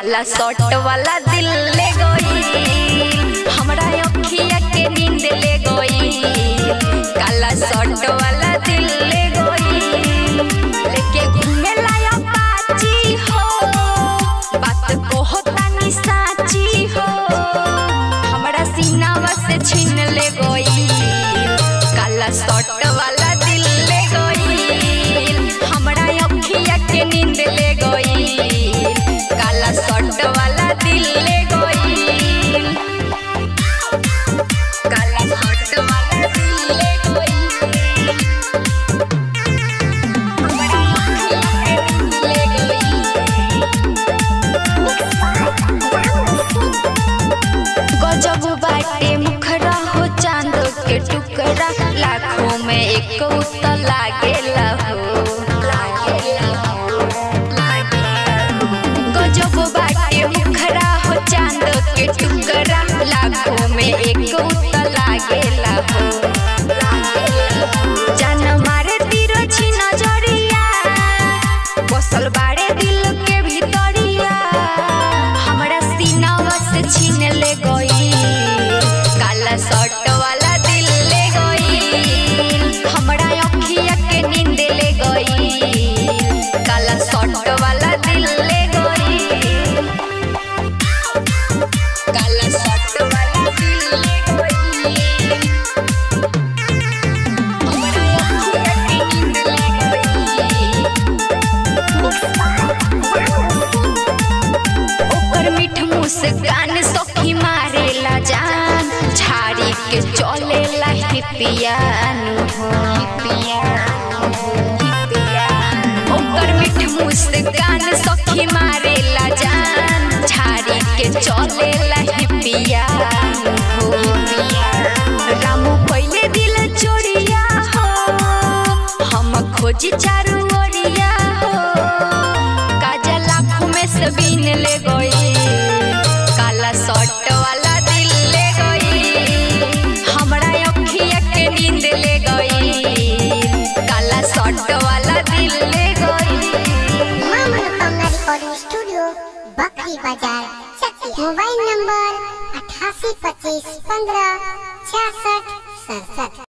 काला शॉट वाला दिल ले गई, हमरा अखिया के नींद ले गई। काला शॉट वाला दिल ले गई, लेके घूमे लाया पाची हो, बात कहता नी साची हो। हमरा सीनावा से छीन ले गई, काला शॉट वाला दिल ले गई। हमरा अखिया के नींद ले गई, काला शॉट वाला दिल ले गई। काला शॉट वाला दिल ले गई, हमरा अखिया के नींद ले गई। गजब बाटे मुखरा हो चांद के टुकड़ा, लाखों में एक उतर लागेला हो। गजब बाटे मुखरा हो चांद के टुकड़ा, लाखों में एक उतर लागेला हो। जान मारे तीरो छी नजरिया, बसल बाड़े दिल के भीतरिया। हमरा सीनावा से छीन ले गई, काला शॉट वाला दिल ले गई। हमरा अखिया के नींद ले गई, काला शॉट वाला दिल ले गई। काला शॉट वाला दिल ले गई, हमरा अखिया के नींद ले गई। ओकर मीठ मुस्कान सखी मारेला जान, झाड़ी के चलेला हिपियानु हो। ओकर मीठ मुस्कान सखी मारेला जान, झाड़ी के चलेला हिपियानु हो। रामू पहले दिल चोरिया हो, हम खोजी चारू ओरिया हो। काजल आँखों में सबीन ले गई, काला शॉट वाला दिल ले गई। हमरा अखिया के नींद ले गई, काला शॉट वाला दिल ले गई। मनोकामना रिकॉर्डिंग स्टूडियो, बकरी बाजार, मोबाइल नंबर 88 25 15 66 67।